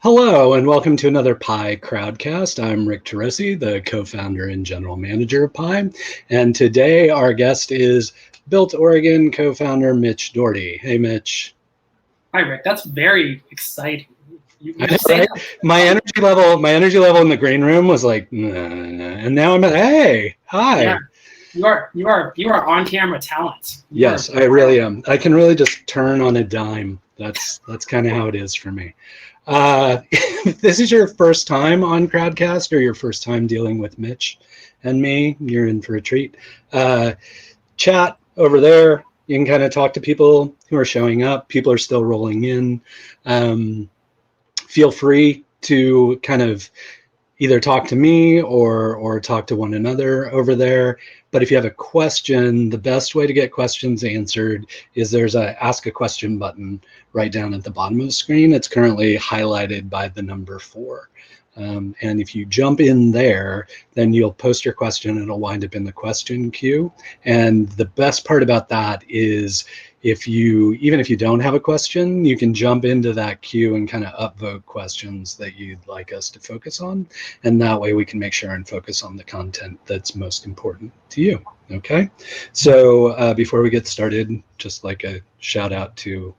Hello, and welcome to another Pi Crowdcast. I'm Rick Teresi, the co-founder and general manager of Pi. And today our guest is Built Oregon co-founder Mitch Daugherty. Hey, Mitch. Hi, Rick. That's very exciting. Right? My energy level in the green room was like, nah. And now I'm at, hey, hi. Yeah, you are on camera talent. Yes, I really am. I can really just turn on a dime. That's kind of how it is for me. If this is your first time on Crowdcast or your first time dealing with Mitch and me, you're in for a treat. Chat over there. You can kind of talk to people who are showing up. People are still rolling in. Feel free to kind of either talk to me or talk to one another over there. But if you have a question, the best way to get questions answered is there's a ask a question button right down at the bottom of the screen. It's currently highlighted by the number 4. And if you jump in there, then you'll post your question and it'll wind up in the question queue. And the best part about that is even if you don't have a question, you can jump into that queue and kind of upvote questions that you'd like us to focus on. And that way we can make sure and focus on the content that's most important to you. Okay. So before we get started, just like a shout out to,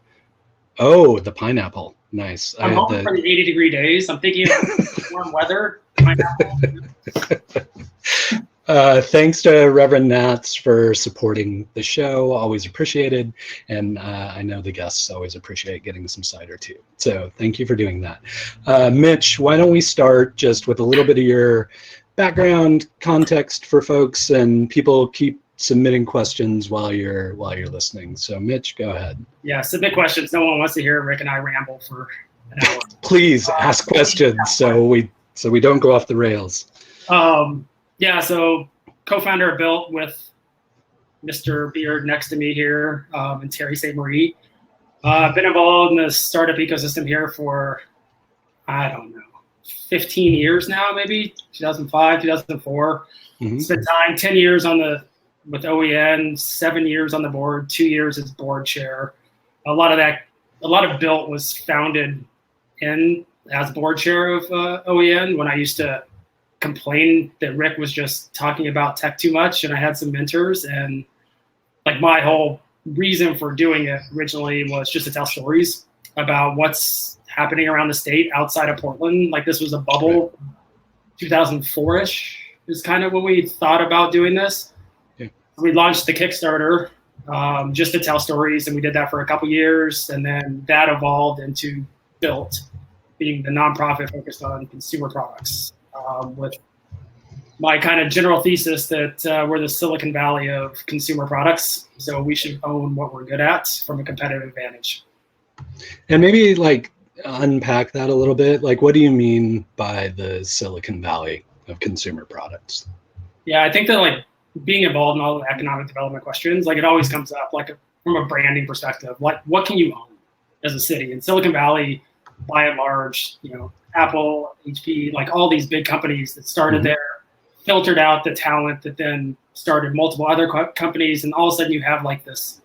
the pineapple. Nice. I'm hoping for the 80-degree days. I'm thinking of warm weather. Pineapple. Thanks to Reverend Nats for supporting the show. Always appreciated. And I know the guests always appreciate getting some cider too. So thank you for doing that. Mitch, why don't we start just with a little bit of your background context for folks, and people keep submitting questions while you're listening. So Mitch, go ahead. Yeah, submit questions. No one wants to hear Rick and I ramble for an hour. Please ask questions so we don't go off the rails. Yeah, so co-founder of Built with Mr. Beard next to me here, and Terry St. Marie. Been involved in the startup ecosystem here for, 15 years now, maybe 2005, 2004. Mm-hmm. Spent time 10 years with OEN, 7 years on the board, 2 years as board chair. A lot of Built was founded as board chair of OEN when I used to complain that Rick was just talking about tech too much, and I had some mentors, and like my whole reason for doing it originally was just to tell stories about what's happening around the state outside of Portland. Like this was a bubble. 2004-ish is kind of when we thought about doing this. Yeah. We launched the Kickstarter just to tell stories, and we did that for a couple years, and then that evolved into Built, being the nonprofit focused on consumer products. With my kind of general thesis that we're the Silicon Valley of consumer products, so we should own what we're good at from a competitive advantage. And maybe like unpack that a little bit. Like, what do you mean by the Silicon Valley of consumer products? Yeah, I think that like being involved in all the economic development questions, like it always comes up like from a branding perspective, like what can you own as a city? In Silicon Valley, by and large, Apple, HP, like all these big companies that started there, filtered out the talent that then started multiple other companies. And all of a sudden you have like this,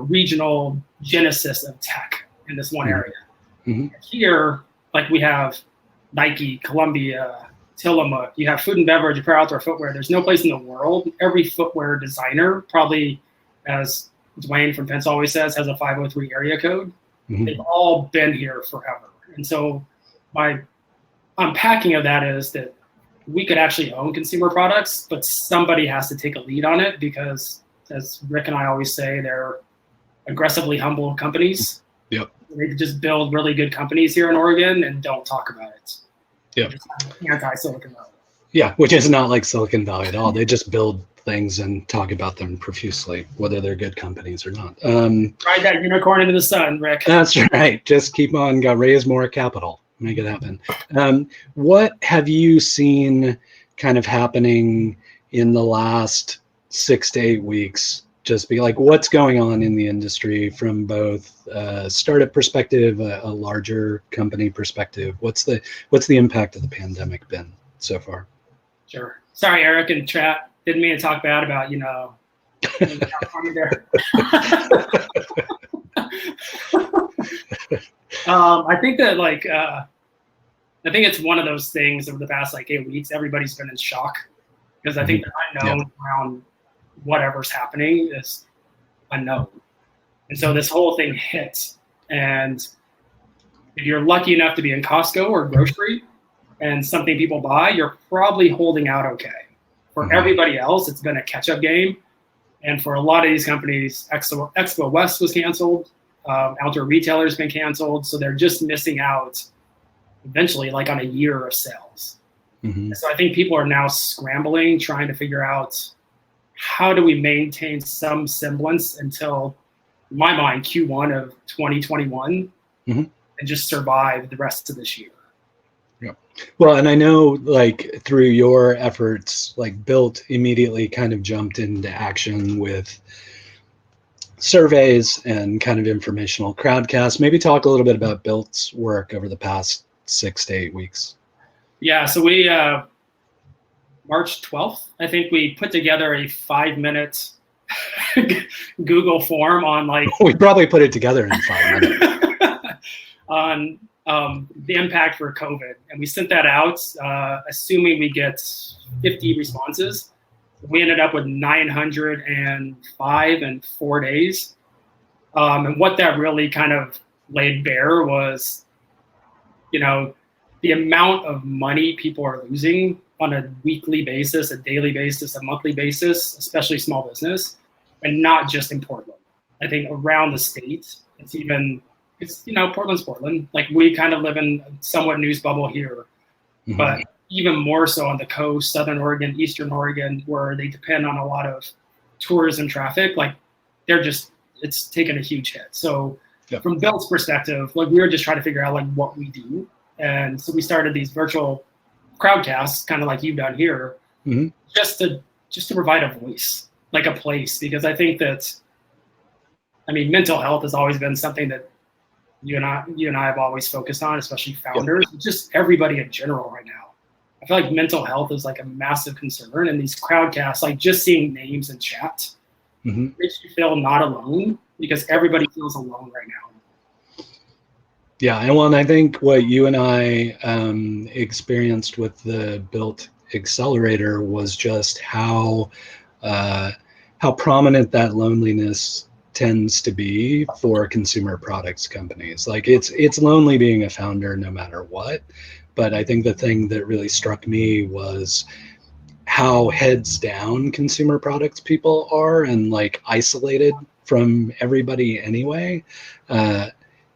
regional genesis of tech in this one area. Mm-hmm. Here, like we have Nike, Columbia, Tillamook, you have food and beverage, apparel, outdoor footwear. There's no place in the world. Every footwear designer probably, as Dwayne from Pence always says, has a 503 area code. Mm-hmm. They've all been here forever. And so my unpacking of that is that we could actually own consumer products, but somebody has to take a lead on it because, as Rick and I always say, they're aggressively humble companies. Yep. They just build really good companies here in Oregon and don't talk about it. Yep. Anti-Silicon Valley. Yeah, which is not like Silicon Valley at all. They just build things and talk about them profusely, whether they're good companies or not. Ride that unicorn into the sun, Rick. That's right. Just keep on, raise more capital, make it happen. What have you seen kind of happening in the last 6 to 8 weeks? Just be like, what's going on in the industry from both a startup perspective, a larger company perspective? What's the impact of the pandemic been so far? Sure. Sorry, Eric and chat. Didn't mean to talk bad about, there. I think that I think it's one of those things over the past 8 weeks, everybody's been in shock because I think the unknown around whatever's happening is unknown. And so this whole thing hits. And if you're lucky enough to be in Costco or grocery and something people buy, you're probably holding out okay. For everybody else, it's been a catch-up game. And for a lot of these companies, Expo West was canceled. Outdoor retailers been canceled. So they're just missing out eventually on a year of sales. So I think people are now scrambling, trying to figure out how do we maintain some semblance until, in my mind, Q1 of 2021 and just survive the rest of this year. Yeah. Well, and I know through your efforts, Built immediately kind of jumped into action with surveys and kind of informational crowdcast. Maybe talk a little bit about Built's work over the past 6 to 8 weeks. Yeah, so we, March 12th, I think we put together a 5-minute Google form on we probably put it together in 5 minutes. on the impact for COVID. And we sent that out, assuming we get 50 responses. We ended up with 905 in 4 days. And what that really kind of laid bare was, the amount of money people are losing on a weekly basis, a daily basis, a monthly basis, especially small business, and not just in Portland. I think around the state, it's Portland's Portland. We kind of live in a somewhat news bubble here, but even more so on the coast, Southern Oregon, Eastern Oregon, where they depend on a lot of tourism traffic, it's taken a huge hit. So from Built's perspective, we were just trying to figure out what we do. And so we started these virtual crowdcasts, kind of like you've done here, just to provide a voice, a place, because I think that, mental health has always been something that you and I have always focused on, especially founders, just everybody in general right now. I feel like mental health is a massive concern, and these crowdcasts, just seeing names in chat, makes you feel not alone, because everybody feels alone right now. Yeah, and I think what you and I experienced with the Built Accelerator was just how prominent that loneliness tends to be for consumer products companies. It's lonely being a founder no matter what. But I think the thing that really struck me was how heads down consumer products people are and isolated from everybody anyway.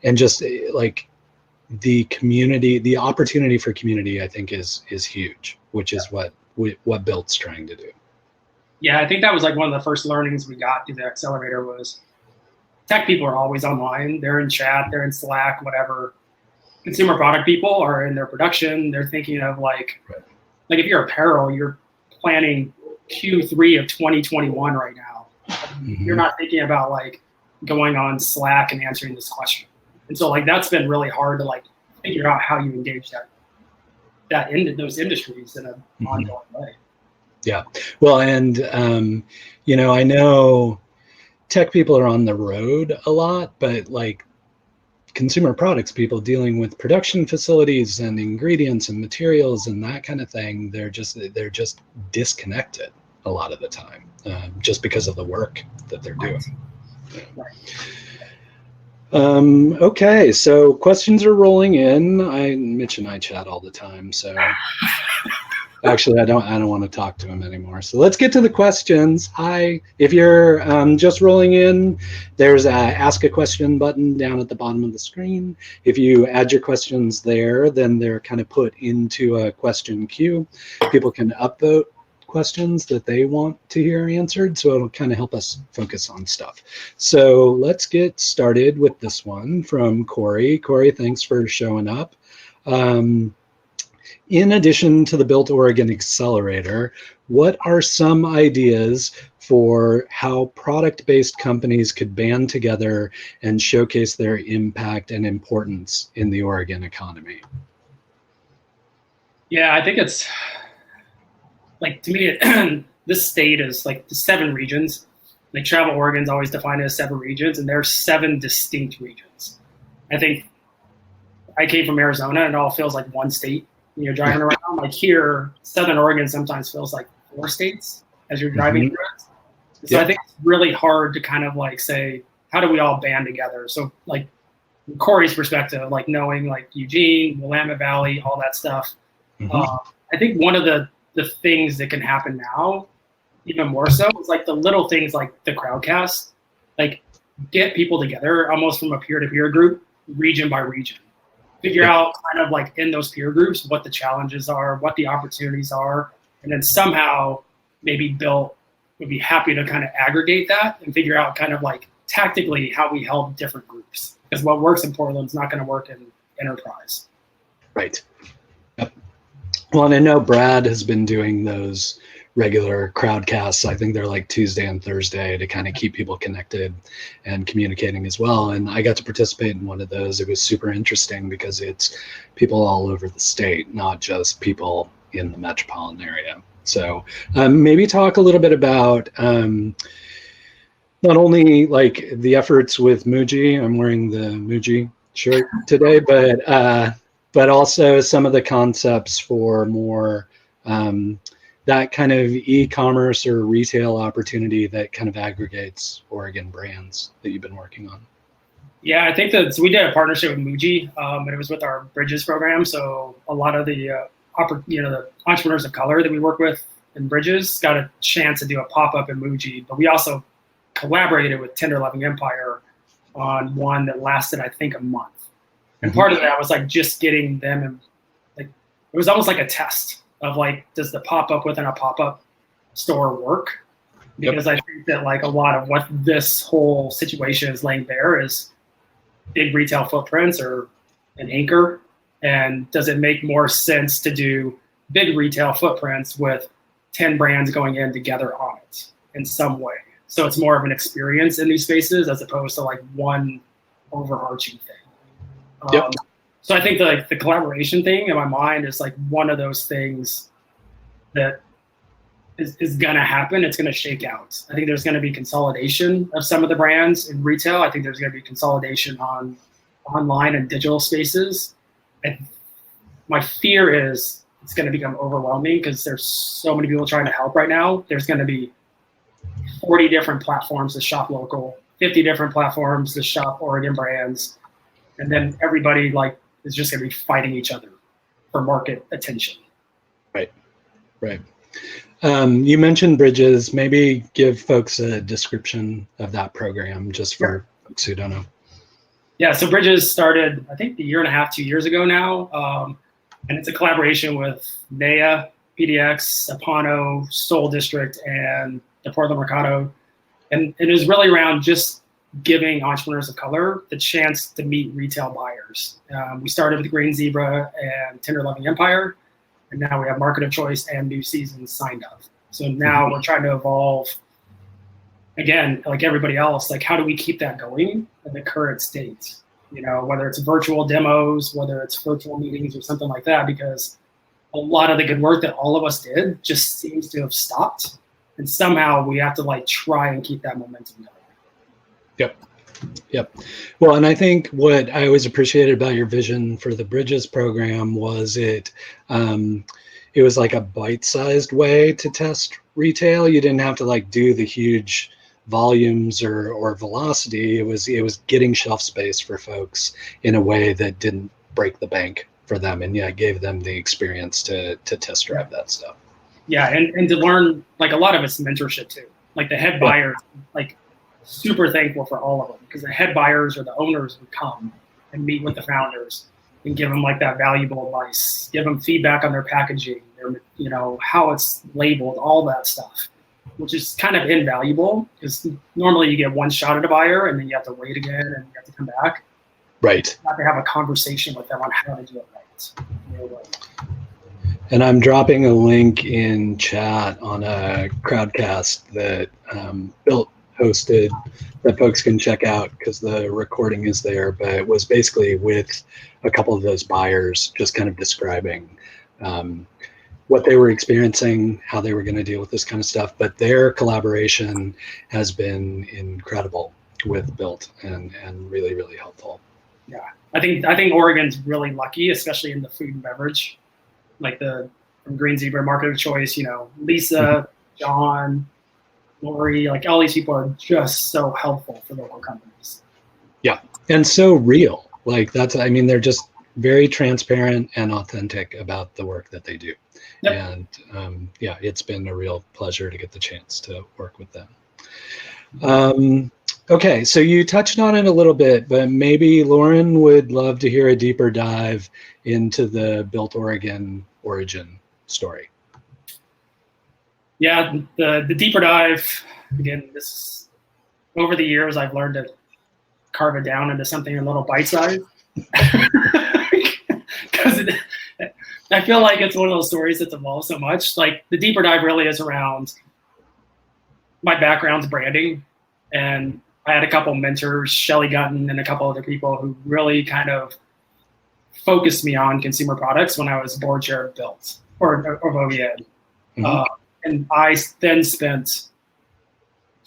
And just the community, the opportunity for community, I think is huge, which is what Built's trying to do. Yeah, I think that was one of the first learnings we got through the accelerator was tech people are always online. They're in chat, they're in Slack, whatever. Consumer product people are in their production. They're thinking of if you're apparel, you're planning Q3 of 2021 right now. You're not thinking about going on Slack and answering this question. And so that's been really hard to figure out how you engage those industries in an ongoing way. Yeah. Well, and I know tech people are on the road a lot, but consumer products people dealing with production facilities and ingredients and materials and that kind of thing, they're just disconnected a lot of the time, just because of the work that they're doing. Okay, so questions are rolling in. Mitch and I chat all the time, so actually I don't want to talk to him anymore. So let's get to the questions. Hi, if you're just rolling in, there's a ask a question button down at the bottom of the screen. If you add your questions there, then they're kind of put into a question queue. People can upvote questions that they want to hear answered, so it'll kind of help us focus on stuff. So let's get started with this one from Corey. Corey, thanks for showing up. In addition to the Built Oregon Accelerator, what are some ideas for how product-based companies could band together and showcase their impact and importance in the Oregon economy? Yeah, I think it's to me, this state is the 7 regions. Travel Oregon's always defined as 7 regions, and there are 7 distinct regions. I think I came from Arizona and it all feels like one state when you're driving around. Like here, Southern Oregon sometimes feels like 4 states as you're driving through it. So I think it's really hard to kind of like say, how do we all band together? So like from Corey's perspective, like knowing like Eugene, Willamette Valley, all that stuff. I think one of the things that can happen now, even more so, is like the little things like the Crowdcast, like get people together almost from a peer-to-peer group, region by region. Figure out kind of like in those peer groups what the challenges are, what the opportunities are, and then somehow maybe Bill would be happy to kind of aggregate that and figure out kind of like tactically how we help different groups. Because what works in Portland is not going to work in enterprise. Right. Yep. Well, and I know Brad has been doing those regular crowdcasts. I think they're like Tuesday and Thursday to kind of keep people connected and communicating as well. And I got to participate in one of those. It was super interesting because it's people all over the state, not just people in the metropolitan area. So maybe talk a little bit about not only like the efforts with Muji. I'm wearing the Muji shirt today, but also some of the concepts for more that kind of e-commerce or retail opportunity that kind of aggregates Oregon brands that you've been working on. Yeah, I think that we did a partnership with Muji, and it was with our Bridges program. So a lot of the the entrepreneurs of color that we work with in Bridges got a chance to do a pop-up in Muji, but we also collaborated with Tender Loving Empire on one that lasted, I think, a month. And part of that was like just getting them, and like it was almost like a test of like, does the pop-up within a pop-up store work? Because I think that like a lot of what this whole situation is laying bare is big retail footprints or an anchor. And does it make more sense to do big retail footprints with 10 brands going in together on it in some way? So it's more of an experience in these spaces as opposed to like one overarching thing. So I think like the collaboration thing in my mind is like one of those things that is going to happen. It's going to shake out. I think there's going to be consolidation of some of the brands in retail. I think there's going to be consolidation on online and digital spaces. And my fear is it's going to become overwhelming because there's so many people trying to help right now. There's going to be 40 different platforms to shop local, 50 different platforms to shop Oregon brands. And then everybody like is just going to be fighting each other for market attention. Right. You mentioned Bridges. Maybe give folks a description of that program just for folks who don't know. Yeah, so Bridges started, I think, a year and a half, 2 years ago now. And it's a collaboration with NEA, PDX, Apano, Soul District, and the Portland Mercado. And it is really around just giving entrepreneurs of color the chance to meet retail buyers. We started with Green Zebra and Tender Loving Empire, and now we have Market of Choice and New Seasons signed up. So now we're trying to evolve, again, like everybody else, like how do we keep that going in the current state? You know, whether it's virtual demos, whether it's virtual meetings or something like that, because a lot of the good work that all of us did just seems to have stopped. And somehow we have to like try and keep that momentum going. Yep. Well, and I think what I always appreciated about your vision for the Bridges program was it was like a bite-sized way to test retail. You didn't have to like do the huge volumes or velocity. It was getting shelf space for folks in a way that didn't break the bank for them, and gave them the experience to test drive that stuff. Yeah, and to learn, like a lot of it's mentorship too. Like the head buyers, like super thankful for all of them, because the head buyers or the owners would come and meet with the founders and give them like that valuable advice, give them feedback on their packaging, their, how it's labeled, all that stuff, which is kind of invaluable because normally you get one shot at a buyer and then you have to wait again and you have to come back. Right. You have to have a conversation with them on how to do it right. And I'm dropping a link in chat on a Crowdcast that Built hosted that folks can check out because the recording is there, but it was basically with a couple of those buyers just kind of describing what they were experiencing, how they were going to deal with this kind of stuff. But their collaboration has been incredible with Built and really, really helpful. Yeah, I think Oregon's really lucky, especially in the food and beverage, like from Green Zebra, Market of Choice. Lisa, John, Lori, like all these people are just so helpful for local companies. Yeah, and so real. Like they're just very transparent and authentic about the work that they do. Yep. And it's been a real pleasure to get the chance to work with them. Okay, so you touched on it a little bit, but maybe Lauren would love to hear a deeper dive into the Built Oregon origin story. Yeah, the deeper dive, again, over the years, I've learned to carve it down into something a little bite-sized. Because I feel like it's one of those stories that's evolved so much. Like the deeper dive really is around my background's branding, and I had a couple mentors, Shelly Gutton and a couple other people who really kind of focused me on consumer products when I was board chair of Built or OVED. Mm-hmm. And I then spent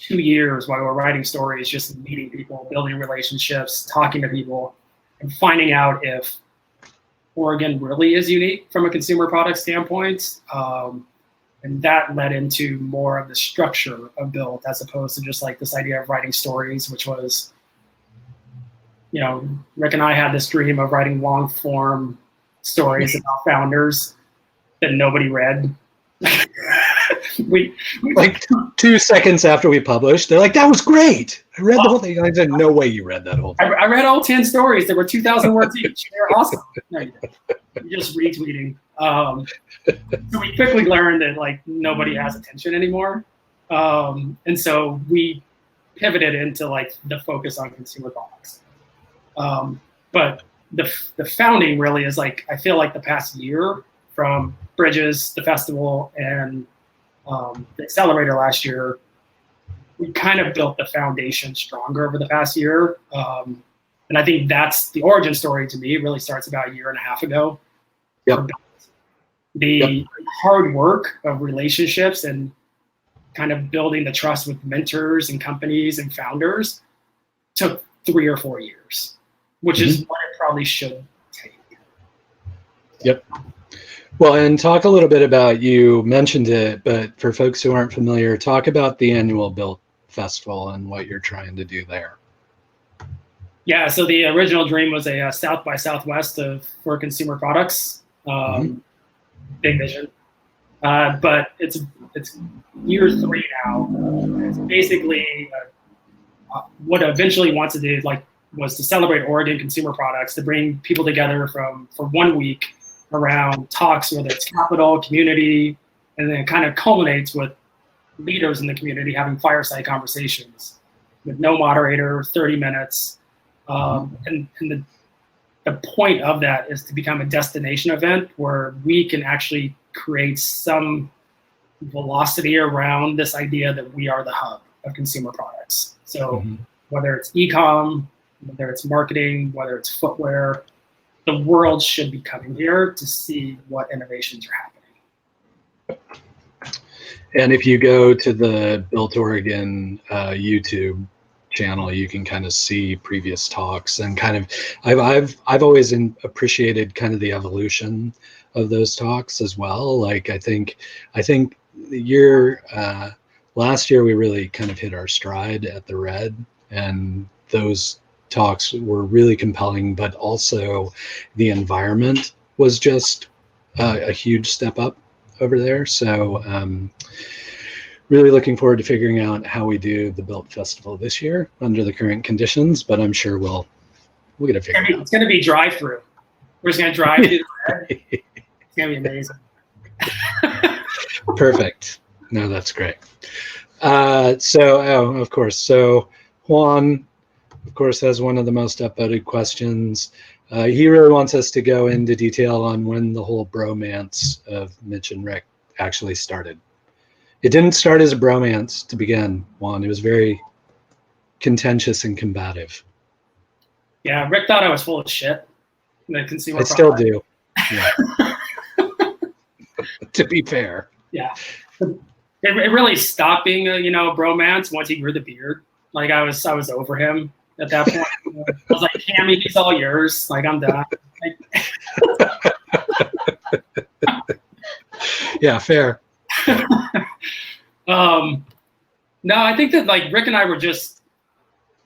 2 years while we were writing stories, just meeting people, building relationships, talking to people, and finding out if Oregon really is unique from a consumer product standpoint. And that led into more of the structure of Built as opposed to just like this idea of writing stories, which was, Rick and I had this dream of writing long form stories about founders that nobody read. we like 2 seconds after we published, they're like, that was great. I read the whole thing. I said, no way you read that whole thing. I read all 10 stories. There were 2,000 words each. They're awesome. No, you're just retweeting. So we quickly learned that like nobody has attention anymore. And so we pivoted into like the focus on consumer products. But the founding really is like, I feel like the past year from Bridges, the festival, and the Accelerator last year, we kind of built the foundation stronger over the past year. And I think that's the origin story to me. It really starts about a year and a half ago. Yep. The hard work of relationships and kind of building the trust with mentors and companies and founders took 3 or 4 years, which is what it probably should take. Yep. Well, and talk a little bit about, you mentioned it, but for folks who aren't familiar, talk about the annual Built Festival and what you're trying to do there. Yeah, so the original dream was a South by Southwest for consumer products. Big vision. But it's year 3 now. It's basically what I eventually want to do was to celebrate Oregon consumer products, to bring people together for 1 week around talks, whether it's capital, community, and then it kind of culminates with leaders in the community having fireside conversations with no moderator, 30 minutes. And the point of that is to become a destination event where we can actually create some velocity around this idea that we are the hub of consumer products. So whether it's e-com, whether it's marketing, whether it's footwear, the world should be coming here to see what innovations are happening. And if you go to the Built Oregon YouTube channel, you can kind of see previous talks and kind of, I've always appreciated kind of the evolution of those talks as well. Like I think the last year we really kind of hit our stride at the Red, and those talks were really compelling, but also the environment was just a huge step up over there. So really looking forward to figuring out how we do the Built Festival this year under the current conditions, but I'm sure we'll get it figured out. It's going to be drive-through. We're just going to drive through the Red. It's going to be amazing. Perfect. No, that's great. Of course. So Juan, of course, has one of the most upvoted questions. He really wants us to go into detail on when the whole bromance of Mitch and Rick actually started. It didn't start as a bromance to begin, Juan. It was very contentious and combative. Yeah, Rick thought I was full of shit. The consumer product. Still do. Yeah. To be fair. Yeah. It really stopped being a bromance once he grew the beard. Like I was over him. at that point. I was like, Cammy, he's all yours. Like, I'm done. Yeah, fair. No, I think that like Rick and I were just,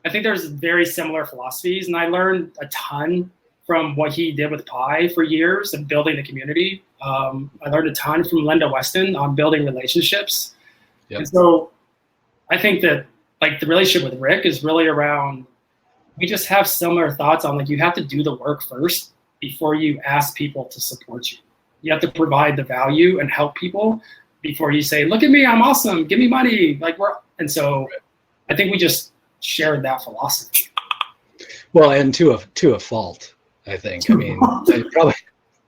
I think there's very similar philosophies, and I learned a ton from what he did with Pi for years and building the community. I learned a ton from Linda Weston on building relationships. Yep. And so I think that like the relationship with Rick is really around, we just have similar thoughts on like, you have to do the work first before you ask people to support you. You have to provide the value and help people before you say, look at me, I'm awesome, give me money. And so I think we just shared that philosophy. Well, and to a fault, I think. I mean,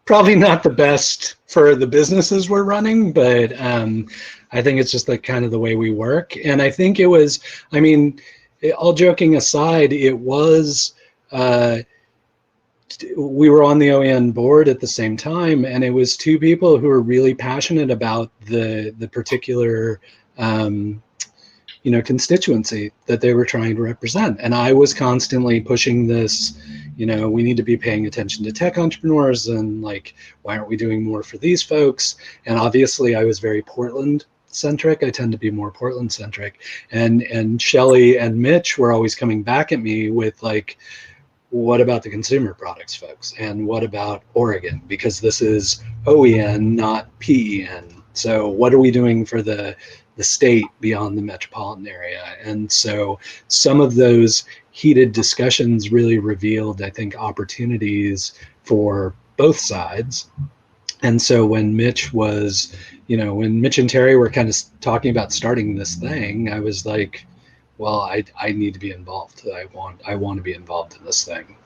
probably not the best for the businesses we're running, but I think it's just like kind of the way we work. And I think it was, I mean, all joking aside, it was, we were on the OEN board at the same time, and it was two people who were really passionate about the particular constituency that they were trying to represent. And I was constantly pushing this, we need to be paying attention to tech entrepreneurs, and like, why aren't we doing more for these folks? And obviously I was very Portland centric. I tend to be more Portland centric. And Shelly and Mitch were always coming back at me with like, what about the consumer products folks? And what about Oregon? Because this is OEN, not PEN. So what are we doing for the state beyond the metropolitan area? And so some of those heated discussions really revealed, I think, opportunities for both sides. And so when Mitch was, when Mitch and Terry were kind of talking about starting this thing, I was like, well, I need to be involved. I want to be involved in this thing.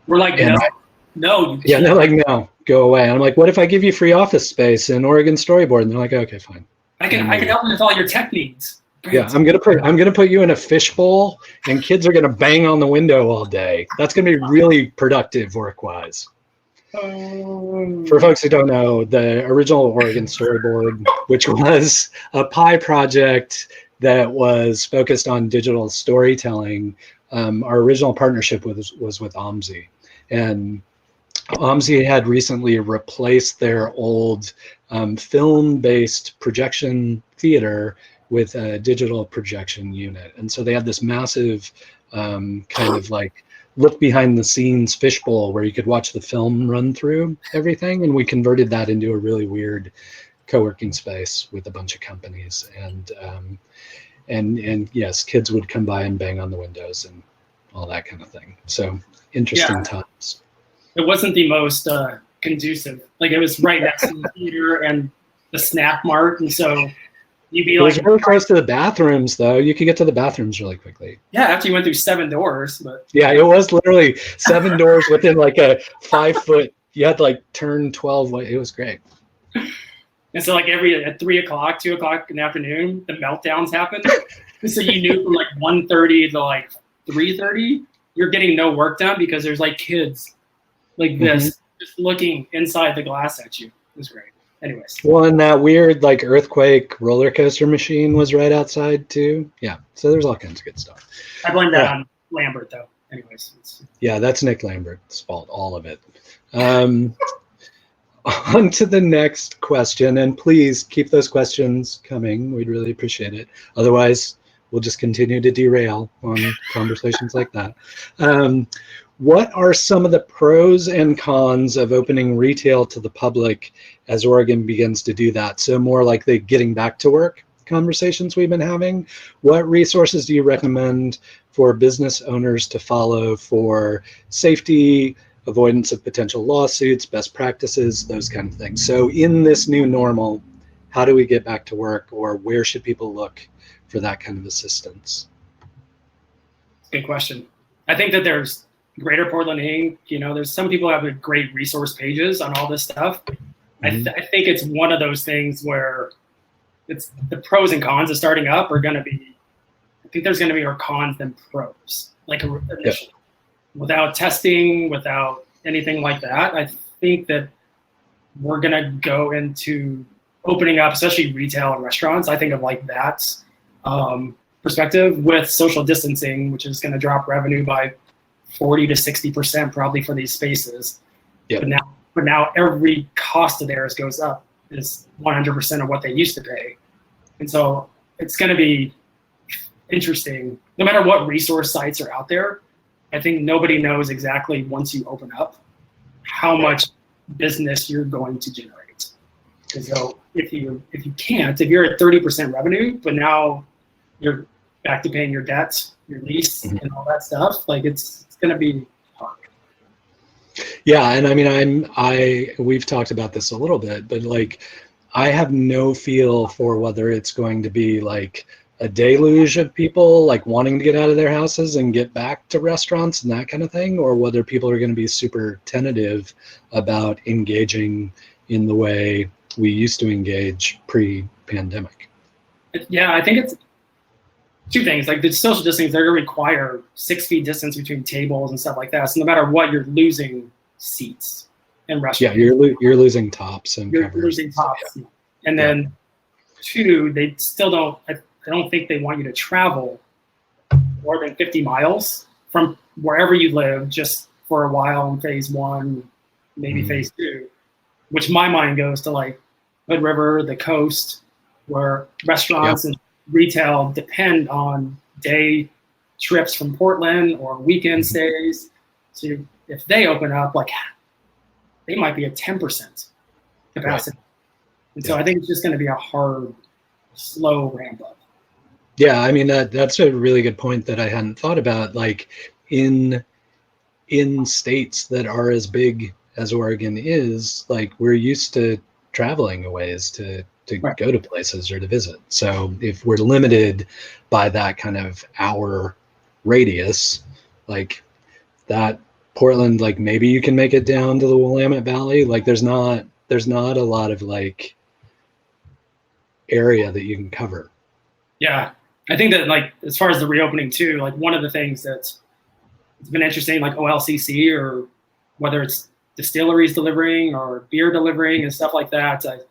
We're like, no. Yeah, they're like, no, go away. And I'm like, what if I give you free office space in Reagan Storyboard? And they're like, okay, fine. I can help you with all your tech needs. Great. Yeah, I'm gonna put you in a fishbowl, and kids are gonna bang on the window all day. That's gonna be really productive work-wise. For folks who don't know, the original Reagan Storyboard, which was a Pi project that was focused on digital storytelling, our original partnership was with OMSI. And OMSI had recently replaced their old film-based projection theater with a digital projection unit. And so they had this massive kind of like look behind the scenes fishbowl where you could watch the film run through everything. And we converted that into a really weird co-working space with a bunch of companies. And yes, kids would come by and bang on the windows and all that kind of thing. So interesting times. It wasn't the most conducive. Like, it was right next to the theater and the snack mart. And so you'd be like, it was really close to the bathrooms, though. You could get to the bathrooms really quickly. Yeah, after you went through 7 doors. But yeah, it was literally 7 doors within like a 5 foot. You had to like turn 12. It was great. And so like at 3 o'clock, 2 o'clock in the afternoon, the meltdowns happened. So you knew from like 1:30 to like 3:30, you're getting no work done because there's like kids like this just looking inside the glass at you. It was great. Anyways. Well, and that weird like earthquake roller coaster machine was right outside too. Yeah. So there's all kinds of good stuff. I blame that on Lambert though. Anyways. Yeah, that's Nick Lambert's fault, all of it. On to the next question, and please keep those questions coming. We'd really appreciate it. Otherwise, we'll just continue to derail on conversations like that. What are some of the pros and cons of opening retail to the public as Oregon begins to do that? So more like the getting back to work conversations we've been having. What resources do you recommend for business owners to follow for safety, avoidance of potential lawsuits, best practices, those kind of things? So in this new normal, how do we get back to work, or where should people look for that kind of assistance? Good question. I think that there's Greater Portland Inc., there's some people who have great resource pages on all this stuff. I think it's one of those things where it's the pros and cons of starting up are going to be, I think there's going to be more cons than pros, like initially. Without testing, without anything like that, I think that we're going to go into opening up, especially retail and restaurants. I think of like that perspective with social distancing, which is going to drop revenue by 40 to 60% probably for these spaces. Yep. But now every cost of theirs goes up, is 100% of what they used to pay. And so it's going to be interesting. No matter what resource sites are out there, I think nobody knows exactly once you open up how much business you're going to generate. And so if you're at 30% revenue, but now you're back to paying your debt, your lease, and all that stuff, like it's going to be hard. Yeah, and I mean, we've talked about this a little bit, but like, I have no feel for whether it's going to be like a deluge of people like wanting to get out of their houses and get back to restaurants and that kind of thing, or whether people are going to be super tentative about engaging in the way we used to engage pre-pandemic. Yeah, I think it's two things. Like the social distancing, they're going to require 6 feet distance between tables and stuff like that. So no matter what, you're losing seats in restaurants. Yeah, you're losing tops and you're losing tops. Yeah. And then two, they still don't. I don't think they want you to travel more than 50 miles from wherever you live just for a while in phase one, maybe phase two, which my mind goes to like Hood River, the coast, where restaurants and retail depend on day trips from Portland or weekend stays. So if they open up, like they might be at 10% capacity. And so I think it's just going to be a hard, slow ramp up. Yeah, I mean, that's a really good point that I hadn't thought about. Like in states that are as big as Oregon is, like we're used to traveling a ways to go to places or to visit. So if we're limited by that kind of hour radius, like that Portland, like maybe you can make it down to the Willamette Valley. Like there's not a lot of like area that you can cover. Yeah. I think that like, as far as the reopening too, like one of the things that's been interesting, like OLCC or whether it's distilleries delivering or beer delivering and stuff like that, I feel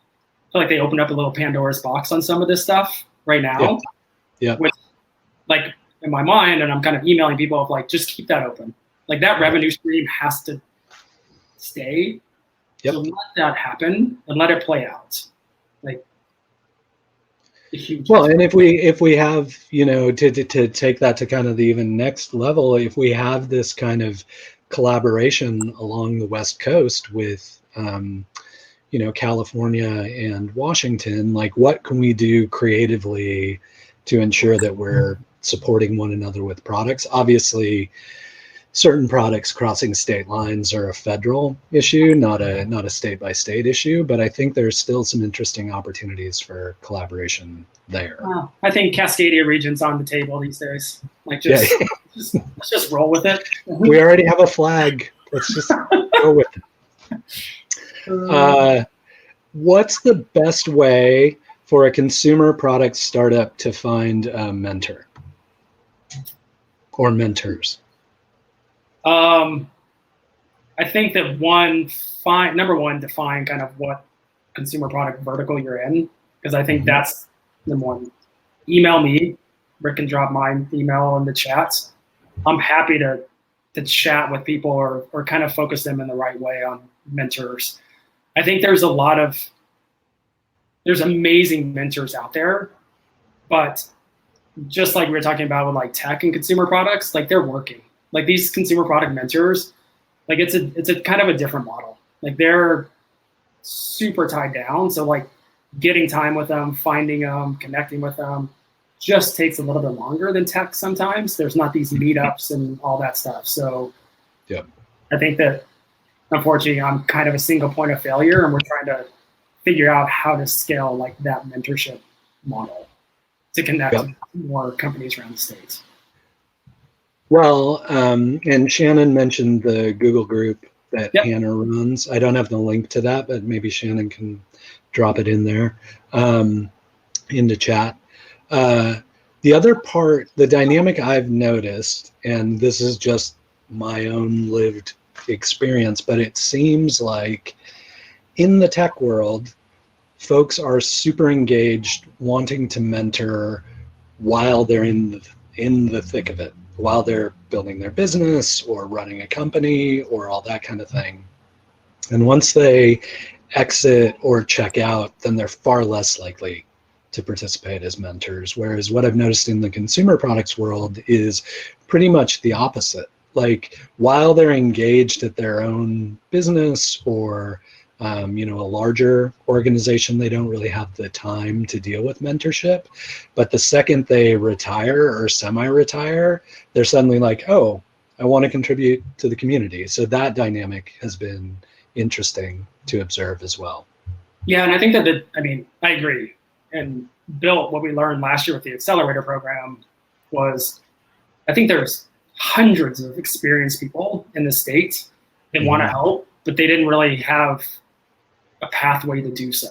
like they opened up a little Pandora's box on some of this stuff right now. Yeah. Which, like in my mind, and I'm kind of emailing people of like, just keep that open. Like that revenue stream has to stay. So let that happen and let it play out. Like, well, and if we have, you know, to take that to kind of the even next level, if we have this kind of collaboration along the West Coast with, you know, California and Washington, like what can we do creatively to ensure that we're supporting one another with products? Obviously, certain products crossing state lines are a federal issue, not a state by state issue, but I think there's still some interesting opportunities for collaboration there. I think Cascadia region's on the table these days. Like let's just roll with it. We already have a flag. Let's just go with it. What's the best way for a consumer product startup to find a mentor or mentors? I think that number one, define kind of what consumer product vertical you're in, because I think that's number one. Email me. Rick can drop my email in the chats. I'm happy to chat with people or kind of focus them in the right way on mentors. I think there's amazing mentors out there, but just like we were talking about with like tech and consumer products, like they're working. Like these consumer product mentors, like it's a kind of a different model. Like they're super tied down. So like getting time with them, finding them, connecting with them just takes a little bit longer than tech sometimes. There's not these meetups and all that stuff. So I think that unfortunately I'm kind of a single point of failure and we're trying to figure out how to scale like that mentorship model to connect with more companies around the States. Well, and Shannon mentioned the Google group that Hannah runs. I don't have the link to that, but maybe Shannon can drop it in there into chat. The other part, the dynamic I've noticed, and this is just my own lived experience, but it seems like in the tech world, folks are super engaged, wanting to mentor, while they're in the thick of it, while they're building their business or running a company or all that kind of thing. And once they exit or check out, then they're far less likely to participate as mentors. Whereas what I've noticed in the consumer products world is pretty much the opposite. Like while they're engaged at their own business or a larger organization, they don't really have the time to deal with mentorship. But the second they retire or semi-retire, they're suddenly like, oh, I want to contribute to the community. So that dynamic has been interesting to observe as well. Yeah, and I think that I agree. And Bill, what we learned last year with the Accelerator program was, I think there's hundreds of experienced people in the state that want to help, but they didn't really have a pathway to do so.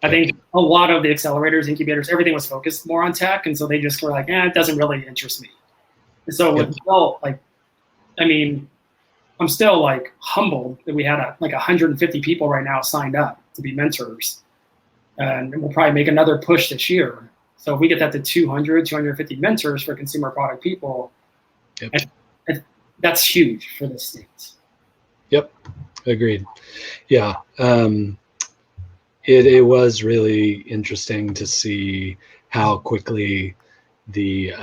I think a lot of the accelerators, incubators, everything was focused more on tech, and so they just were like, it doesn't really interest me. And so with Bill, I'm still humbled that we had 150 people right now signed up to be mentors. And we'll probably make another push this year. So if we get that to 200, 250 mentors for consumer product people, that's huge for the state. Yep, agreed. Yeah, it was really interesting to see how quickly the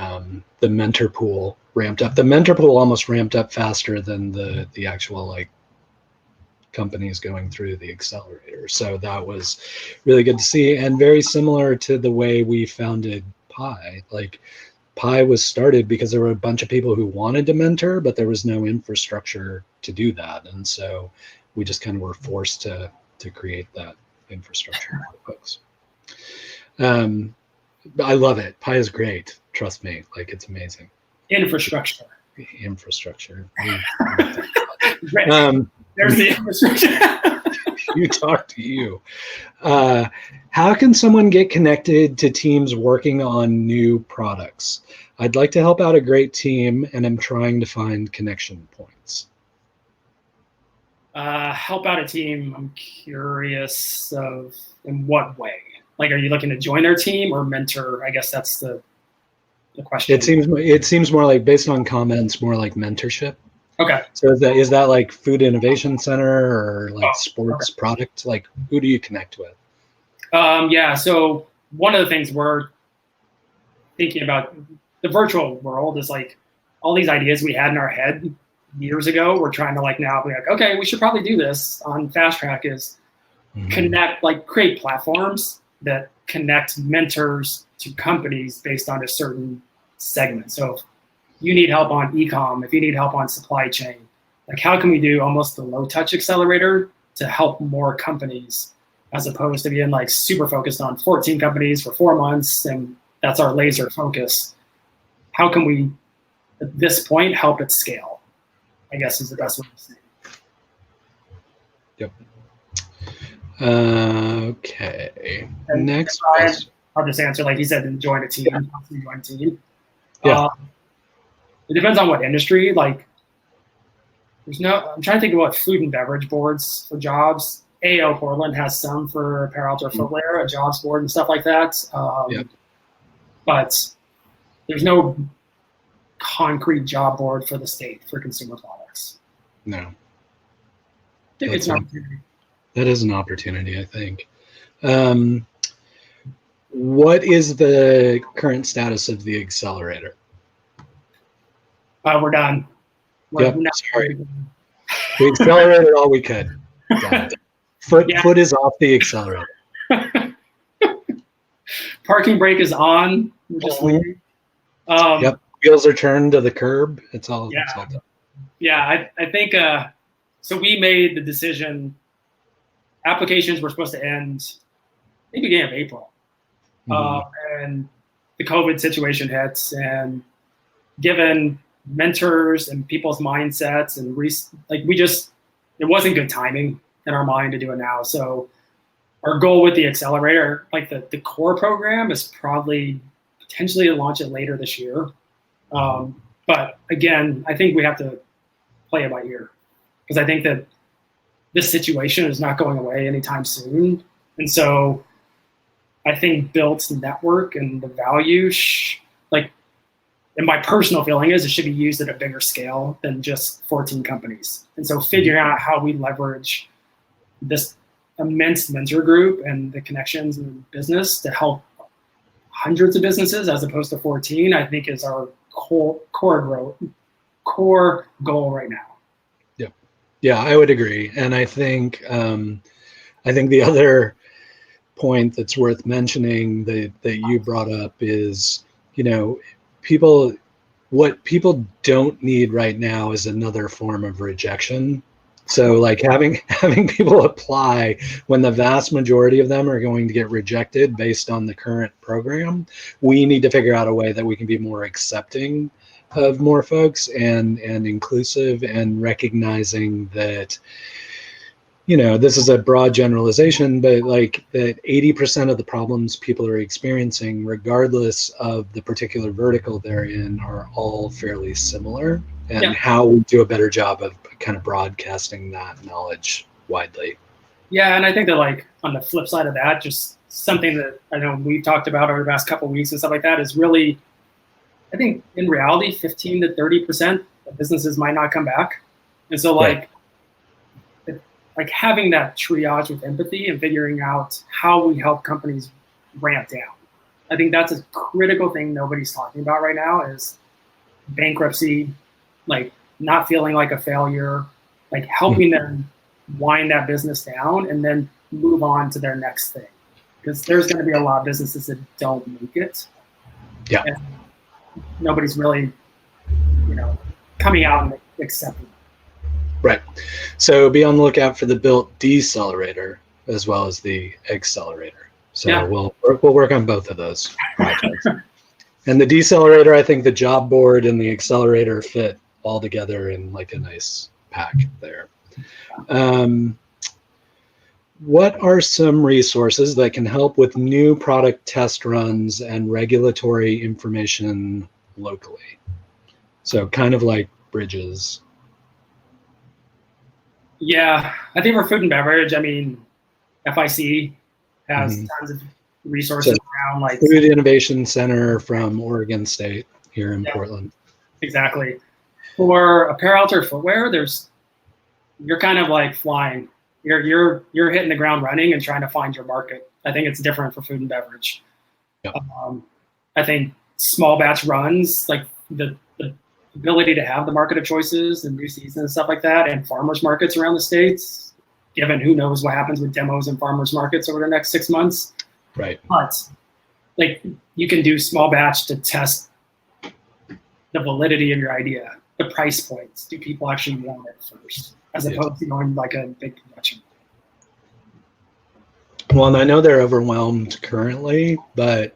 mentor pool ramped up. The mentor pool almost ramped up faster than the actual companies going through the accelerator. So that was really good to see, and very similar to the way we founded Pi. Pi was started because there were a bunch of people who wanted to mentor, but there was no infrastructure to do that. And so we just kind of were forced to create that infrastructure for folks. I love it. Pi is great. Trust me, it's amazing. Infrastructure. There's the infrastructure. You talk to you. How can someone get connected to teams working on new products? I'd like to help out a great team, and I'm trying to find connection points. Help out a team. I'm curious of in what way. Are you looking to join their team or mentor? I guess that's the question. It seems more like, based on comments, more like mentorship. Okay. So is that Food Innovation Center or sports product? Who do you connect with? Yeah. So one of the things we're thinking about the virtual world is all these ideas we had in our head years ago. We're trying to now be okay, we should probably do this on Fast Track is connect, create platforms that connect mentors to companies based on a certain segment. So you need help on e-com, if you need help on supply chain, how can we do almost the low touch accelerator to help more companies as opposed to being super focused on 14 companies for 4 months and that's our laser focus. How can we at this point help it scale? I guess is the best way to say it. Yep. Okay. And next question. I'll just answer he said, join a team. Join a team. Yeah. It depends on what industry. I'm trying to think about food and beverage boards for jobs. AO Portland has some for apparel or footwear, a jobs board and stuff like that. But there's no concrete job board for the state for consumer products. No. I think it's an opportunity. That is an opportunity, I think. What is the current status of the accelerator? We're done. Sorry. We accelerated all we could. Foot is off the accelerator. Parking brake is on. We're just leaving. Wheels are turned to the curb. It's all done. Yeah, I think so. We made the decision. Applications were supposed to end I think beginning of April. And the COVID situation hits, and given mentors and people's mindsets and it wasn't good timing in our mind to do it now. So our goal with the accelerator, the core program, is probably potentially to launch it later this year. But again, I think we have to play it by ear because I think that this situation is not going away anytime soon. And so I think Built's network and the value like, and my personal feeling is it should be used at a bigger scale than just 14 companies. And so figuring out how we leverage this immense mentor group and the connections in the business to help hundreds of businesses as opposed to 14, I think is our core goal right now. Yeah, I would agree. And I think the other point that's worth mentioning that you brought up is, what people don't need right now is another form of rejection. So like having people apply when the vast majority of them are going to get rejected based on the current program, we need to figure out a way that we can be more accepting of more folks and inclusive, and recognizing that, this is a broad generalization, but like that 80% of the problems people are experiencing, regardless of the particular vertical they're in, are all fairly similar, and how we do a better job of kind of broadcasting that knowledge widely. Yeah, and I think that like on the flip side of that, just something that I know we've talked about over the past couple of weeks and stuff like that is really, I think in reality, 15 to 30% of businesses might not come back. And so like having that triage with empathy and figuring out how we help companies ramp down. I think that's a critical thing nobody's talking about right now is bankruptcy, like not feeling like a failure, like helping them wind that business down and then move on to their next thing. Because there's going to be a lot of businesses that don't make it. Yeah. And nobody's really, coming out and accepting it. Right. So be on the lookout for the built decelerator as well as the accelerator. So we'll work on both of those projects. And the decelerator, I think the job board and the accelerator fit all together in like a nice pack there. What are some resources that can help with new product test runs and regulatory information locally? So kind of like bridges. Yeah, I think for food and beverage, I mean, FIC has tons of resources around like Food Innovation Center from Oregon State here in Portland. Exactly. For apparel or footwear, you're kind of like flying. You're hitting the ground running and trying to find your market. I think it's different for food and beverage. Yep. I think small batch runs, like the ability to have the market of choices and new seasons and stuff like that, and farmers markets around the states, given who knows what happens with demos and farmers markets over the next 6 months. Right. But like you can do small batch to test the validity of your idea, the price points. Do people actually want it first, as opposed to going like a big production? Well, and I know they're overwhelmed currently, but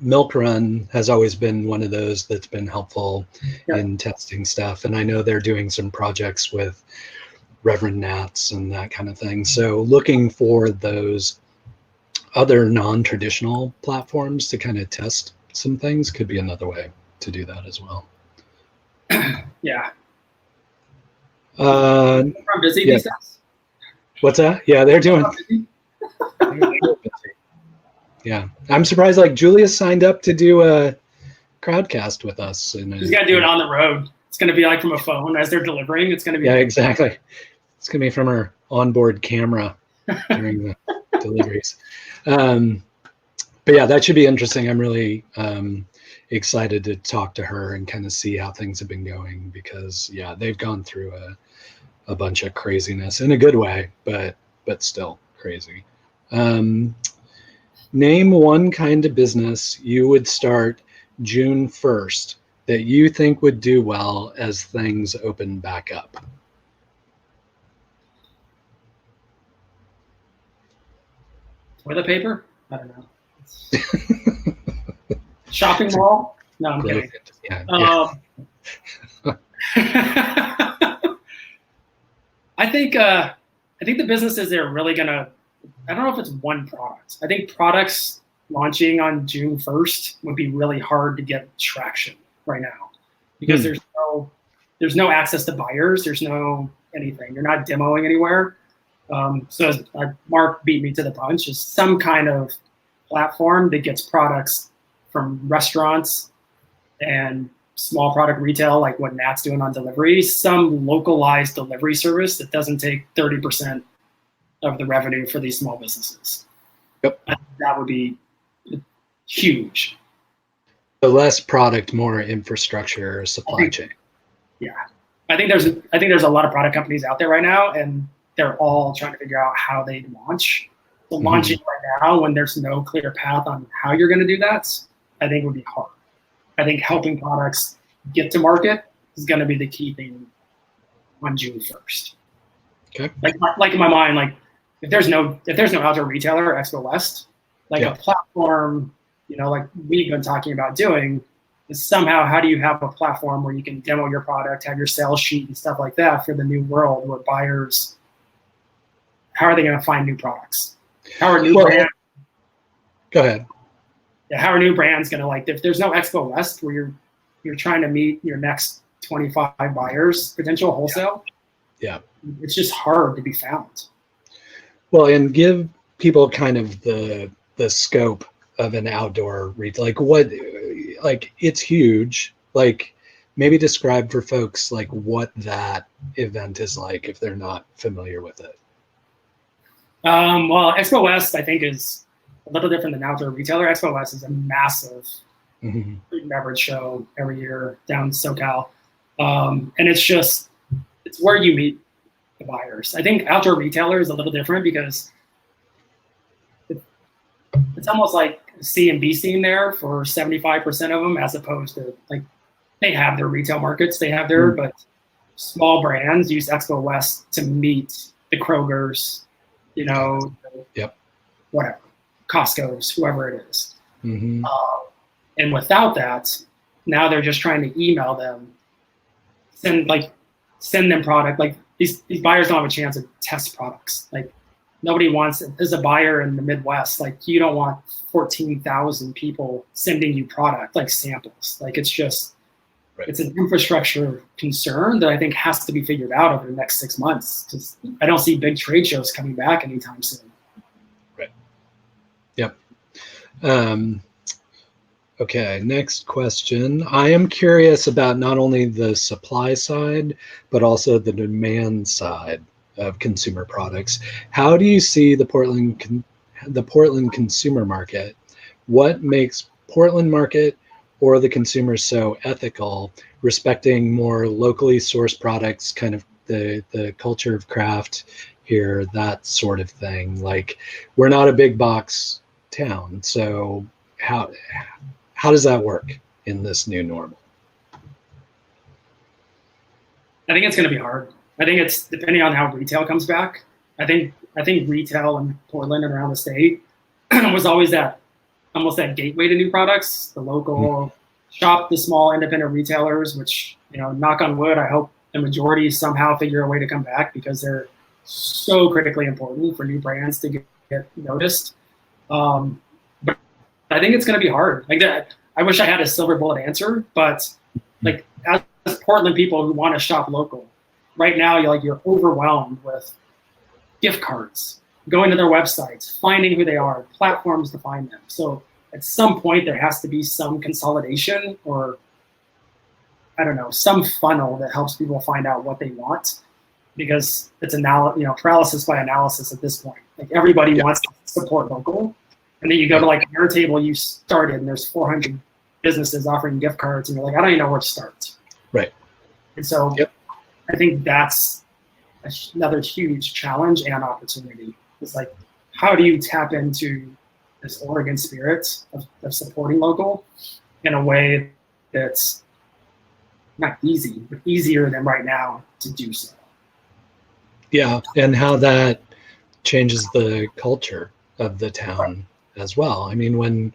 Milk Run has always been one of those that's been helpful in testing stuff. And I know they're doing some projects with Reverend Nats and that kind of thing. So looking for those other non-traditional platforms to kind of test some things could be another way to do that as well. Yeah. I'm busy these days. What's that? Yeah, they're doing. Yeah, I'm surprised. Like Julius signed up to do a Crowdcast with us. He's got to do it on the road. It's going to be like from a phone as they're delivering. It's going to be. Yeah, exactly. It's going to be from her onboard camera during the deliveries. But yeah, that should be interesting. I'm really excited to talk to her and kind of see how things have been going, because they've gone through a bunch of craziness in a good way, but still crazy. Name one kind of business you would start June 1st that you think would do well as things open back up. Toilet paper? I don't know. Shopping mall? No, I'm kidding. I think the businesses that are really gonna, I don't know if it's one product. I think products launching on June 1st would be really hard to get traction right now, because there's no access to buyers. There's no anything. You're not demoing anywhere. So as Mark beat me to the punch, is some kind of platform that gets products from restaurants and small product retail, like what Nat's doing on delivery, some localized delivery service that doesn't take 30% of the revenue for these small businesses. Yep. I think that would be huge. So less product, more infrastructure, supply chain. Yeah. I think there's a lot of product companies out there right now, and they're all trying to figure out how they launch. So launching right now when there's no clear path on how you're going to do that, I think would be hard. I think helping products get to market is going to be the key thing on June 1st. Okay. Like in my mind, like if there's no outdoor retailer at Expo West, like a platform, like we've been talking about doing, is somehow how do you have a platform where you can demo your product, have your sales sheet and stuff like that for the new world where buyers, how are they going to find new products? How are new brands? Go ahead. Yeah, how are new brands going to, like, if there's no Expo West where you're trying to meet your next 25 buyers, potential wholesale, it's just hard to be found. Well, and give people kind of the scope of an outdoor retail, like it's huge. Like maybe describe for folks like what that event is like if they're not familiar with it. Well, Expo West, I think, is a little different than Outdoor Retailer. Expo West is a massive food and beverage show every year down in SoCal. And it's where you meet the buyers. I think Outdoor Retailer is a little different because it's almost like a C and B scene there for 75% of them, as opposed to, like, they have their retail markets, they have their, but small brands use Expo West to meet the Krogers, whatever, Costco's, whoever it is. And without that, now they're just trying to email them, send them product. Like these buyers don't have a chance to test products. Like nobody wants, as a buyer in the Midwest, like you don't want 14,000 people sending you product, like samples. Like it's just, it's an infrastructure concern that I think has to be figured out over the next 6 months, because I don't see big trade shows coming back anytime soon. Right. Yep. Okay, next question. I am curious about not only the supply side, but also the demand side of consumer products. How do you see the Portland consumer market? What makes Portland market or the consumers so ethical, respecting more locally sourced products, kind of the culture of craft here, that sort of thing? Like, we're not a big box town, so how does that work in this new normal? I think it's going to be hard. I think it's depending on how retail comes back. I think retail in Portland and around the state was always almost that gateway to new products. The local shop, the small independent retailers, which, knock on wood, I hope the majority somehow figure a way to come back, because they're so critically important for new brands to get noticed. But I think it's going to be hard. Like that, I wish I had a silver bullet answer, but like as Portland people who want to shop local, right now you're overwhelmed with gift cards, going to their websites, finding who they are, platforms to find them. So at some point there has to be some consolidation, or I don't know, some funnel that helps people find out what they want, because it's paralysis by analysis at this point. Like everybody wants to support local. And then you go to like Airtable you started, and there's 400 businesses offering gift cards, and you're like, I don't even know where to start. Right. And so I think that's another huge challenge and opportunity. It's like, how do you tap into this Oregon spirit of supporting local in a way that's not easy, but easier than right now to do so? Yeah, and how that changes the culture of the town as well. I mean, when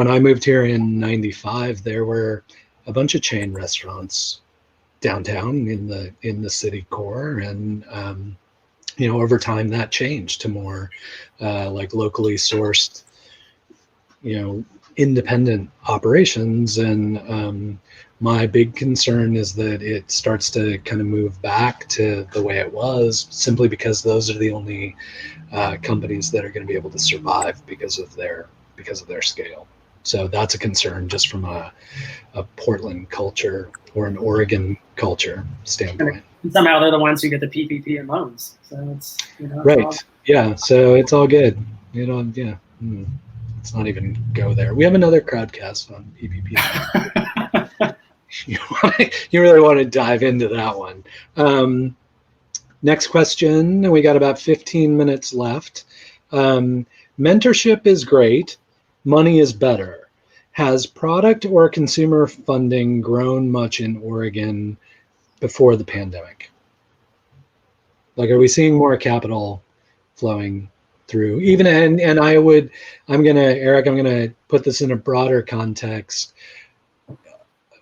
I moved here in '95, there were a bunch of chain restaurants downtown in the city core, and over time that changed to more like locally sourced, independent operations. And my big concern is that it starts to kind of move back to the way it was, simply because those are the only companies that are going to be able to survive because of their scale. So that's a concern just from a Portland culture or an Oregon culture standpoint. And somehow they're the ones who get the PPP and loans. So it's, right. Yeah. So it's all good. Yeah. Let's not even go there. We have another Crowdcast on PPP. You really want to dive into that one. Next question. We got about 15 minutes left. Mentorship is great. Money is better. Has product or consumer funding grown much in Oregon before the pandemic? Like, are we seeing more capital flowing through? Eric, I'm gonna put this in a broader context.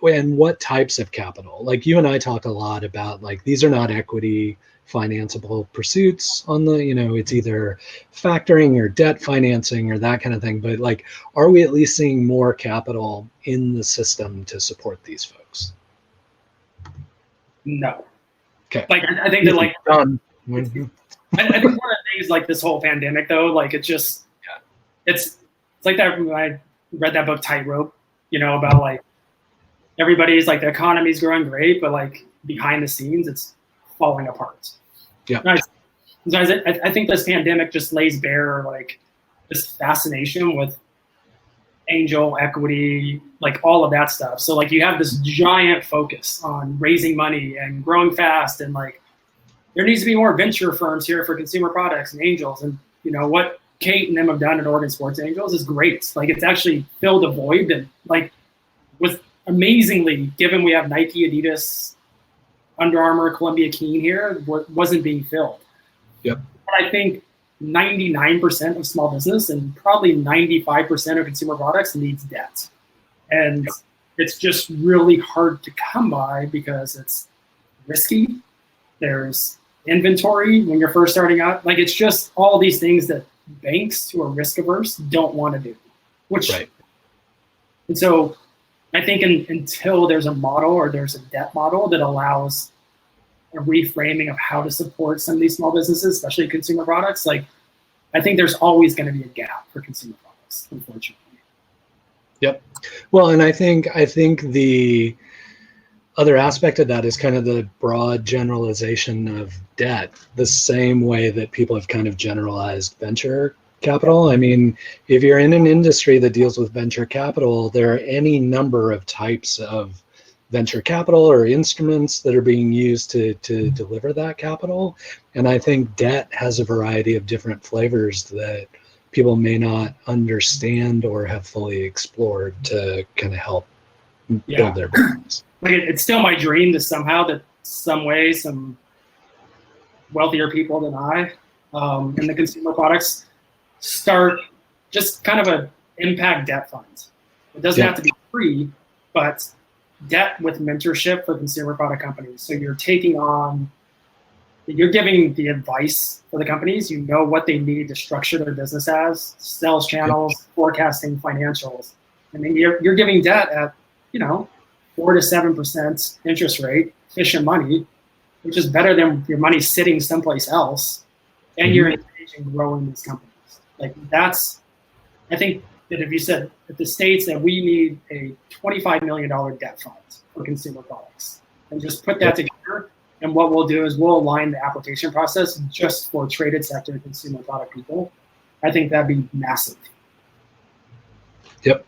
And what types of capital? Like, you and I talk a lot about, like, these are not equity financeable pursuits on the, it's either factoring or debt financing or that kind of thing. But, like, are we at least seeing more capital in the system to support these folks? No. Okay. Like, I think that, like, done. I think one of the things, like, this whole pandemic, though, like, it's like that when I read that book Tightrope, about, like, everybody's like, the economy's growing great, but, like, behind the scenes it's falling apart. Yeah. So I think this pandemic just lays bare, like, this fascination with angel equity, like, all of that stuff. So, like, you have this giant focus on raising money and growing fast, and, like, there needs to be more venture firms here for consumer products and angels. And what Kate and them have done at Oregon Sports Angels is great. Like, it's actually filled a void that, like, was amazingly, given we have Nike, Adidas, Under Armour, Columbia, Keen here, wasn't being filled. Yep. But I think 99% of small business and probably 95% of consumer products needs debt. And it's just really hard to come by because it's risky. There's inventory when you're first starting out. Like, it's just all these things that banks who are risk averse don't want to do. Right. And so I think until there's a model or there's a debt model that allows a reframing of how to support some of these small businesses, especially consumer products, like, I think there's always going to be a gap for consumer products, unfortunately. Yep. Well, and I think the other aspect of that is kind of the broad generalization of debt, the same way that people have kind of generalized venture capital. I mean, if you're in an industry that deals with venture capital, there are any number of types of venture capital or instruments that are being used to deliver that capital. And I think debt has a variety of different flavors that people may not understand or have fully explored to kind of help build their business. Like, it's still my dream to somehow, that some way, some wealthier people than I in the consumer products start just kind of a impact debt fund. It doesn't have to be free, but debt with mentorship for consumer product companies. So you're giving the advice for the companies. You know what they need to structure their business as, sales channels, forecasting, financials. And then you're giving debt at 4 to 7% interest rate, efficient money, which is better than your money sitting someplace else, and you're engaging growing these companies. Like, I think that if you said at the states that we need a $25 million debt fund for consumer products, and just put that together, and what we'll do is we'll align the application process just for traded sector consumer product people, I think that'd be massive. Yep.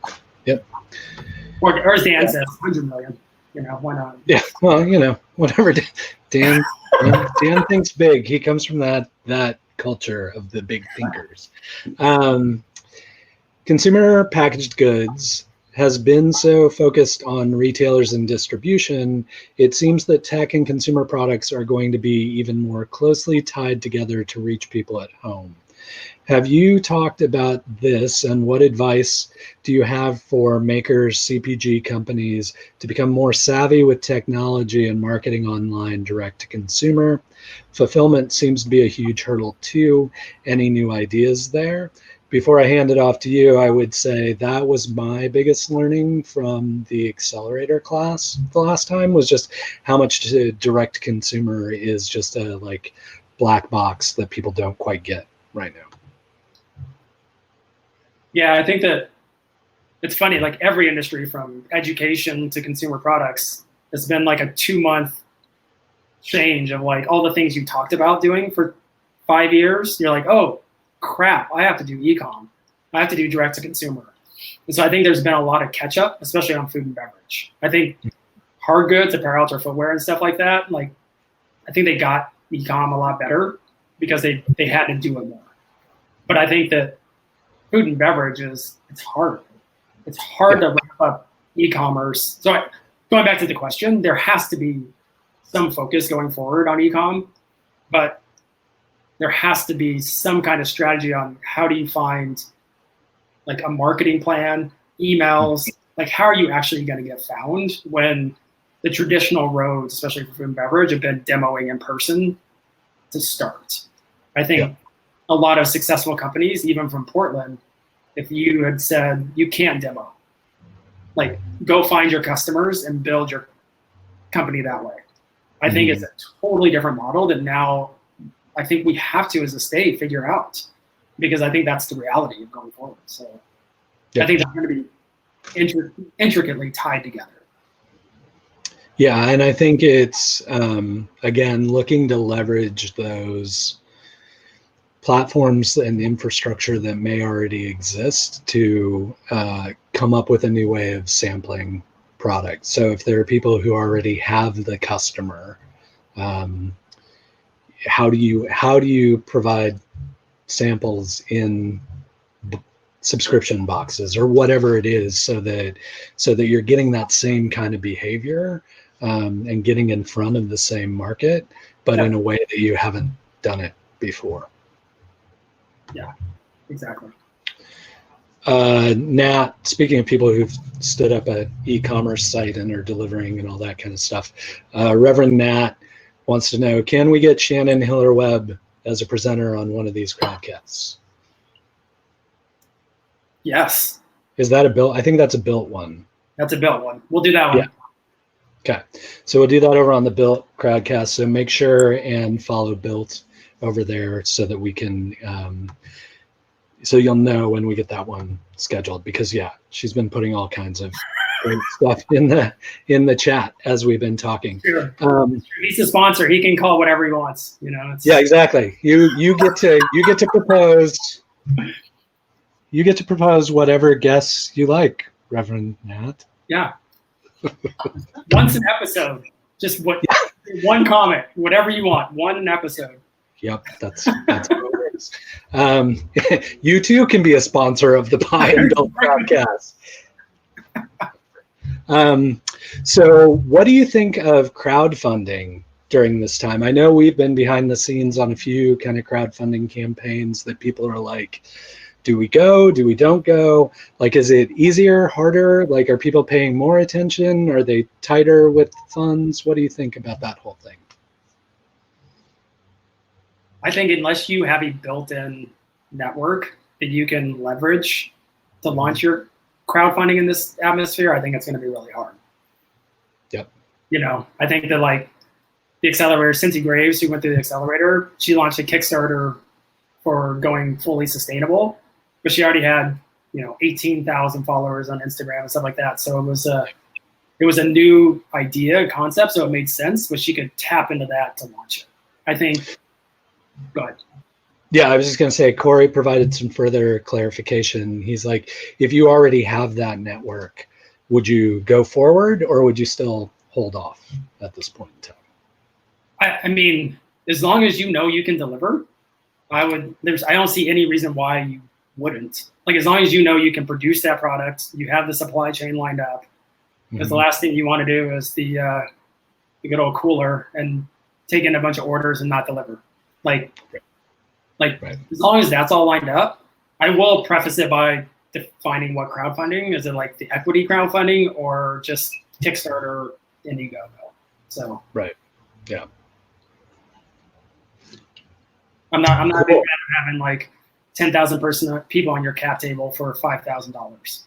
Or as Dan says, 100 million. Why not? Yeah. Well, whatever. Dan thinks big. He comes from that culture of the big thinkers. Consumer packaged goods has been so focused on retailers and distribution, it seems that tech and consumer products are going to be even more closely tied together to reach people at home. Have you talked about this, and what advice do you have for makers, CPG companies to become more savvy with technology and marketing online direct to consumer? Fulfillment seems to be a huge hurdle too. Any new ideas there? Before I hand it off to you, I would say that was my biggest learning from the accelerator class the last time, was just how much to direct consumer is just a black box that people don't quite get right now. Yeah, I think that it's funny, like every industry from education to consumer products, it's been like a 2-month change of like all the things you talked about doing for 5 years. You're like, oh crap, I have to do e-com. I have to do direct to consumer. And so I think there's been a lot of catch up, especially on food and beverage. I think hard goods, apparel or footwear and stuff like that, like I think they got e-com a lot better because they had to do it more. But I think that food and beverage it's hard. It's hard to ramp up e-commerce. So going back to the question, there has to be some focus going forward on e-com, but there has to be some kind of strategy on how do you find like a marketing plan, emails, like how are you actually going to get found when the traditional roads, especially for food and beverage, have been demoing in person to start. I think a lot of successful companies, even from Portland, if you had said you can't demo, like go find your customers and build your company that way. I think it's a totally different model that now I think we have to, as a state, figure out, because I think that's the reality of going forward. So I think that's going to be intricately tied together. Yeah, and I think it's, again, looking to leverage those platforms and the infrastructure that may already exist to come up with a new way of sampling products. So if there are people who already have the customer, how do you provide samples in subscription boxes or whatever it is, so that you're getting that same kind of behavior and getting in front of the same market, but in a way that you haven't done it before. Yeah, exactly. Nat, speaking of people who've stood up an e-commerce site and are delivering and all that kind of stuff, Reverend Nat wants to know, can we get Shannon Hiller-Webb as a presenter on one of these crowdcasts? Yes. Is that a built? I think that's a built one. That's a built one. We'll do that one. Yeah. Okay. So we'll do that over on the Built Crowdcast. So make sure and follow Built over there so that we can, so you'll know when we get that one scheduled, because she's been putting all kinds of great stuff in the chat as we've been talking. Sure. He's a sponsor. He can call whatever he wants. Yeah, exactly. You get to propose. You get to propose whatever guests you like, Reverend Nat. Yeah. Once an episode. Just one comment, whatever you want. One episode. Yep, that's what it is. You too can be a sponsor of the Buy and Build podcast. So what do you think of crowdfunding during this time? I know we've been behind the scenes on a few kind of crowdfunding campaigns that people are like, do we go? Do we don't go? Like, is it easier, harder? Like, are people paying more attention? Are they tighter with funds? What do you think about that whole thing? I think unless you have a built-in network that you can leverage to launch your crowdfunding in this atmosphere, I think it's going to be really hard. Yep. I think that like the accelerator, Cincy Graves, who went through the accelerator, she launched a Kickstarter for going fully sustainable, but she already had 18,000 followers on Instagram and stuff like that. So it was a new idea, concept, so it made sense, but she could tap into that to launch it. I think. Go ahead. Yeah, I was just going to say, Corey provided some further clarification. He's like, if you already have that network, would you go forward or would you still hold off at this point in time? I mean, as long as you know you can deliver, I don't see any reason why you wouldn't. Like, as long as you know you can produce that product, you have the supply chain lined up. Because the last thing you want to do is the good old cooler and take in a bunch of orders and not deliver. Like, as long as that's all lined up, I will preface it by defining what crowdfunding is. It like the equity crowdfunding or just Kickstarter, Indiegogo? So right, yeah. I'm not a big fan of having like 10,000 people on your cap table for $5,000.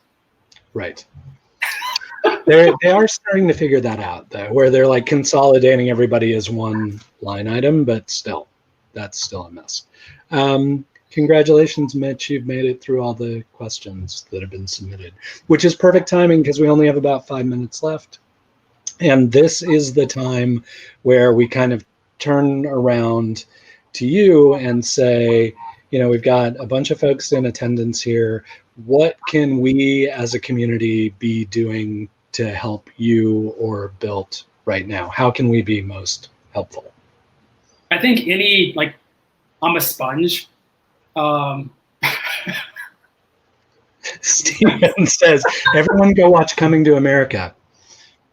Right. They are starting to figure that out, though, where they're like consolidating everybody as one line item, but still, that's still a mess. Congratulations, Mitch. You've made it through all the questions that have been submitted, which is perfect timing because we only have about 5 minutes left. And this is the time where we kind of turn around to you and say, we've got a bunch of folks in attendance here. What can we as a community be doing to help you or Built right now? How can we be most helpful? I think I'm a sponge. Steven says, everyone go watch Coming to America.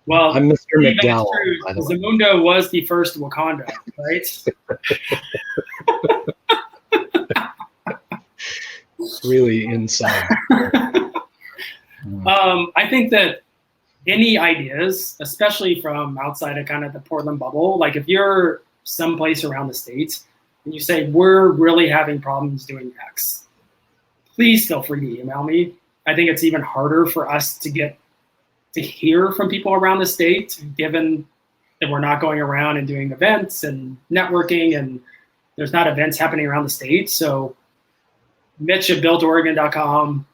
Well, I'm Mr. McDowell, by the way. Zamunda was the first Wakanda, right? Really inside. I think that any ideas, especially from outside of kind of the Portland bubble, like if you're someplace around the States and you say, we're really having problems doing X, please feel free to email me. I think it's even harder for us to hear from people around the state, given that we're not going around and doing events and networking, and there's not events happening around the state. So Mitch at builtoregon.com,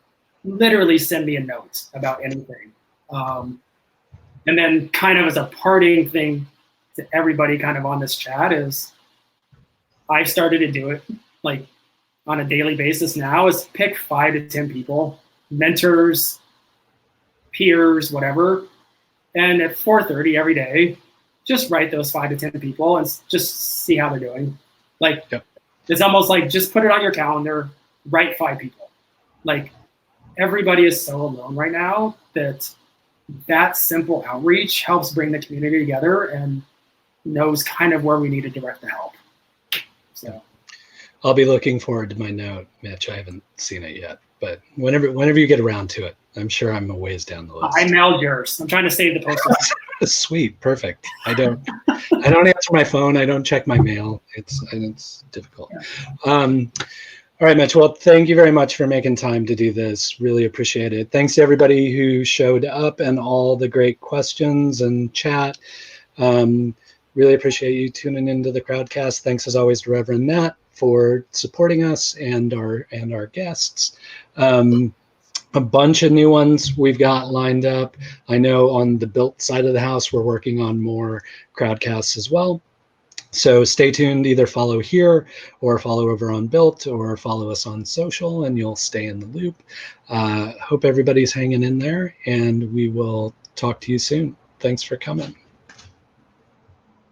literally send me a note about anything. And then kind of as a parting thing to everybody kind of on this chat is I've started to do it like on a daily basis now, is pick 5 to 10 people, mentors, peers, whatever. And at 4:30 every day, just write those 5 to 10 people and just see how they're doing. Like, It's almost like just put it on your calendar, write 5 people. Like, everybody is so alone right now that simple outreach helps bring the community together and knows kind of where we need to direct the help. So I'll be looking forward to my note, Mitch. I haven't seen it yet, but whenever you get around to it, I'm sure I'm a ways down the list. I mailed yours. I'm trying to save the postal. Sweet, perfect. I don't answer my phone. I don't check my mail. It's difficult. Yeah. All right, Mitch. Well, thank you very much for making time to do this. Really appreciate it. Thanks to everybody who showed up and all the great questions and chat. Really appreciate you tuning into the Crowdcast. Thanks as always to Reverend Nat for supporting us and our guests. A bunch of new ones we've got lined up. I know on the Built side of the house, we're working on more Crowdcasts as well. So stay tuned, either follow here or follow over on Built or follow us on social and you'll stay in the loop. Hope everybody's hanging in there and we will talk to you soon. Thanks for coming.